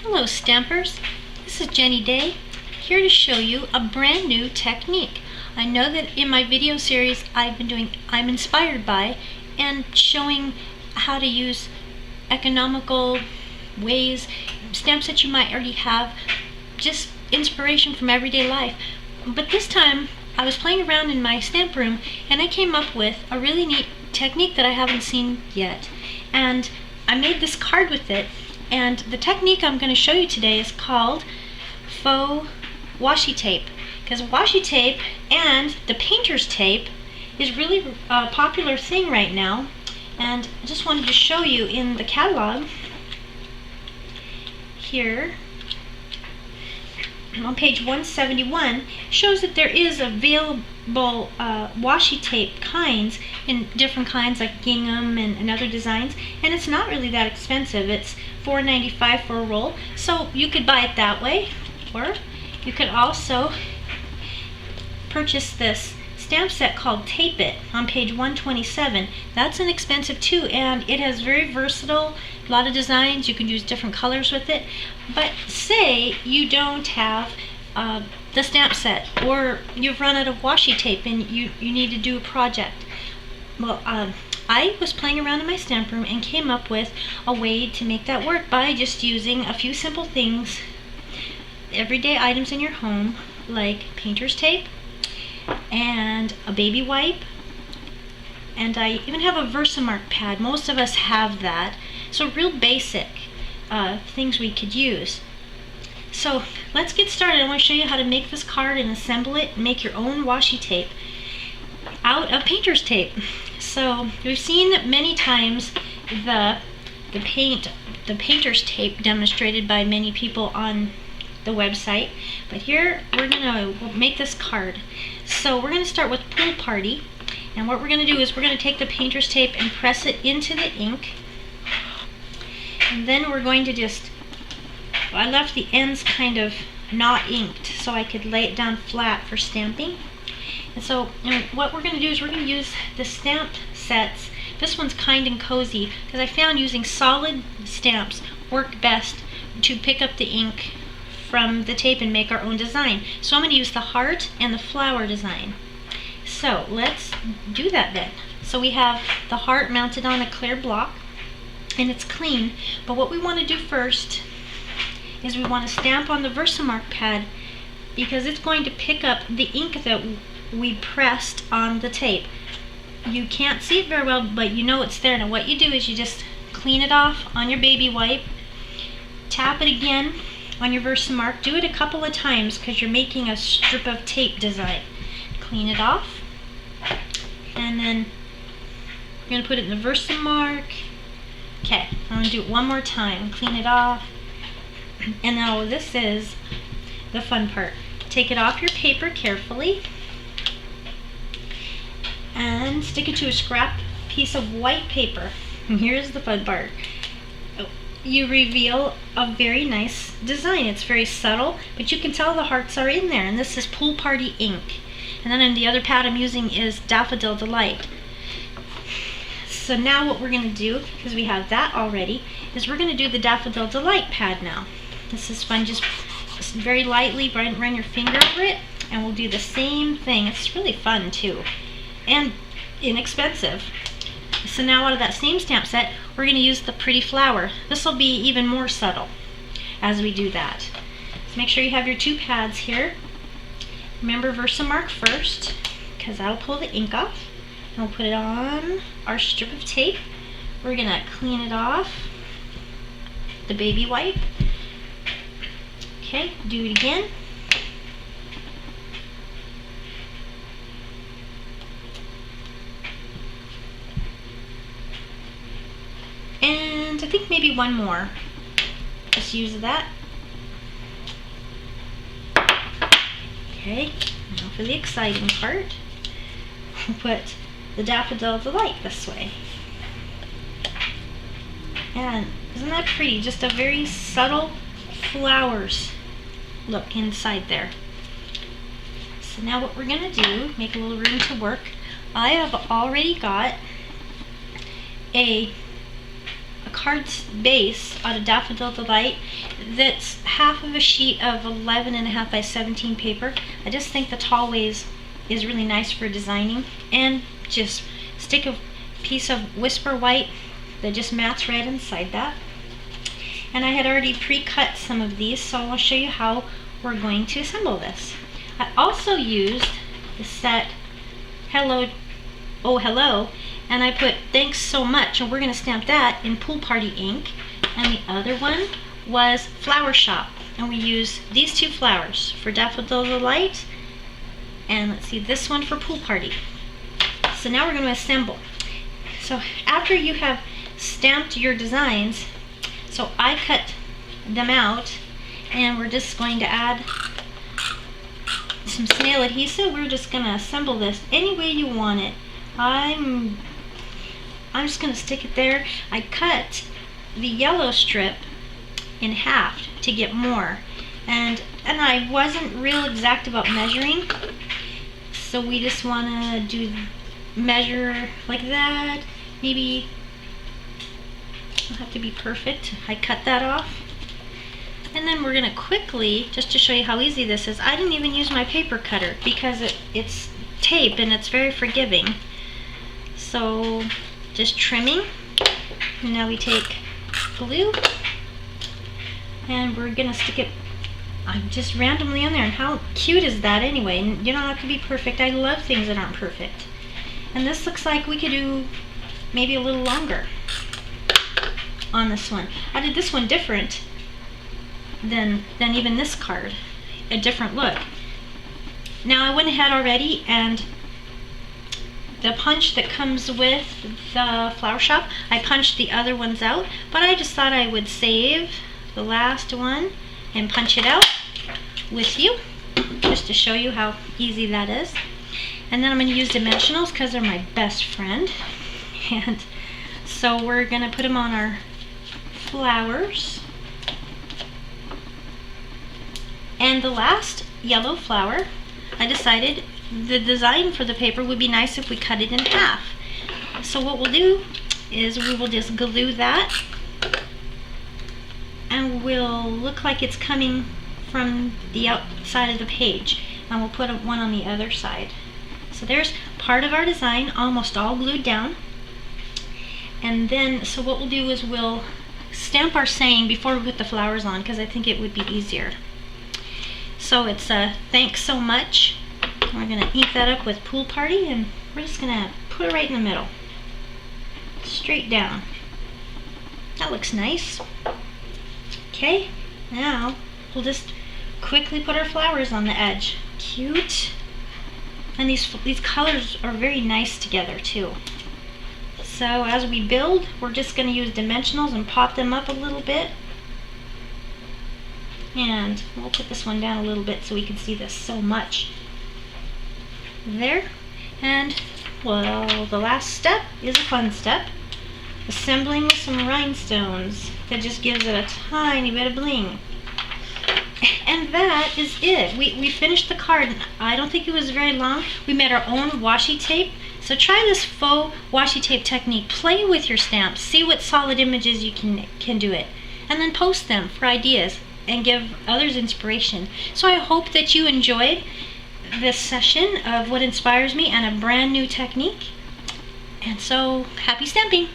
Hello Stampers, this is Jenny Day, here to show you a brand new technique. I know that in my video series I've been doing I'm Inspired By and showing how to use economical ways, stamps that you might already have, just inspiration from everyday life. But this time I was playing around in my stamp room and I came up with a really neat technique that I haven't seen yet. And I made this card with it. And the technique I'm going to show you today is called Faux Washi tape, because washi tape and the painter's tape is really a popular thing right now. And I just wanted to show you in the catalog here on page 171 shows that there is available washi tape kinds in different kinds like gingham and other designs, and it's not really that expensive. It's $4.95 for a roll, so you could buy it that way, or you could also purchase this stamp set called Tape It on page 127. That's inexpensive too, and it has very versatile, a lot of designs. You can use different colors with it. But say you don't have the stamp set, or you've run out of washi tape and you need to do a project. Well, I was playing around in my stamp room and came up with a way to make that work by just using a few simple things, everyday items in your home, like painter's tape and a baby wipe, and I even have a Versamark pad. Most of us have that, so real basic things we could use. So let's get started. I want to show you how to make this card and assemble it and make your own washi tape out of painter's tape. So we've seen many times the painter's tape demonstrated by many people on the website, but here we'll make this card. So we're going to start with Pool Party, and what we're going to do is we're going to take the painter's tape and press it into the ink, and then we're going to just, I left the ends kind of not inked so I could lay it down flat for stamping. And so what we're going to do is we're going to use the stamp sets. This one's Kind and Cozy, because I found using solid stamps worked best to pick up the ink from the tape and make our own design. So I'm going to use the heart and the flower design. So let's do that then. So we have the heart mounted on a clear block, and it's clean. But what we want to do first is we want to stamp on the Versamark pad, because it's going to pick up the ink that we pressed on the tape. You can't see it very well, but you know it's there. Now what you do is you just clean it off on your baby wipe, tap it again on your Versamark. Do it a couple of times because you're making a strip of tape design. Clean it off, and then you're going to put it in the Versamark. Okay, I'm going to do it one more time. Clean it off. And now this is the fun part. Take it off your paper carefully and stick it to a scrap piece of white paper. And here's the fun part. You reveal a very nice design. It's very subtle, but you can tell the hearts are in there. And this is Pool Party ink. And then in the other pad I'm using is Daffodil Delight. So now what we're going to do, because we have that already, is we're going to do the Daffodil Delight pad now. This is fun. Just very lightly run your finger over it, and we'll do the same thing. It's really fun too, and inexpensive. So now out of that same stamp set, we're going to use the pretty flower. This will be even more subtle as we do that. So make sure you have your two pads here. Remember Versamark first, because that'll pull the ink off. And we'll put it on our strip of tape. We're going to clean it off, the baby wipe. Okay, do it again. And I think maybe one more. Just use that. Okay, now for the exciting part. We'll put the Daffodil Delight this way. And isn't that pretty? Just a very subtle flowers look inside there. So now what we're going to do, make a little room to work. I have already got a card base out of Daffodil Delight that's half of a sheet of 11.5 by 17 paper. I just think the tall ways is really nice for designing, and just stick a piece of Whisper White that just mattes red inside that. And I had already pre-cut some of these, so I'll show you how we're going to assemble this. I also used the set Hello, Oh Hello, and I put Thanks So Much, and we're going to stamp that in Pool Party ink. And the other one was Flower Shop, and we use these two flowers for Daffodil Delight, and let's see, this one for Pool Party. So now we're going to assemble. So after you have stamped your designs, so I cut them out, and we're just going to add some snail adhesive. We're just going to assemble this any way you want it. I'm just going to stick it there. I cut the yellow strip in half to get more, and I wasn't real exact about measuring, so we just want to measure like that. Maybe it'll have to be perfect. I cut that off, and then we're going to quickly, just to show you how easy this is, I didn't even use my paper cutter because it's tape and it's very forgiving. So just trimming, and now we take glue, and we're going to stick it just randomly on there. And how cute is that anyway? And you don't have to be perfect. I love things that aren't perfect. And this looks like we could do maybe a little longer on this one. I did this one different than even this card, a different look. Now I went ahead already, and the punch that comes with the Flower Shop, I punched the other ones out, but I just thought I would save the last one and punch it out with you, just to show you how easy that is. And then I'm going to use dimensionals because they're my best friend. And so we're going to put them on our flowers. And the last yellow flower, I decided the design for the paper would be nice if we cut it in half. So what we'll do is we will just glue that, and will look like it's coming from the outside of the page, and we'll put one on the other side. So there's part of our design almost all glued down. And then, so what we'll do is we'll stamp our saying before we put the flowers on, because I think it would be easier. So it's Thanks So Much. We're going to ink that up with Pool Party, and we're just going to put it right in the middle, straight down. That looks nice. Okay, now we'll just quickly put our flowers on the edge. Cute. And these colors are very nice together too. So as we build, we're just going to use dimensionals and pop them up a little bit. And we'll put this one down a little bit so we can see this so much. There. And, well, the last step is a fun step. Assembling with some rhinestones. That just gives it a tiny bit of bling. And that is it. We finished the card. I don't think it was very long. We made our own washi tape. So try this faux washi tape technique. Play with your stamps. See what solid images you can do it. And then post them for ideas and give others inspiration. So I hope that you enjoyed this session of what inspires me and a brand new technique. And so, happy stamping!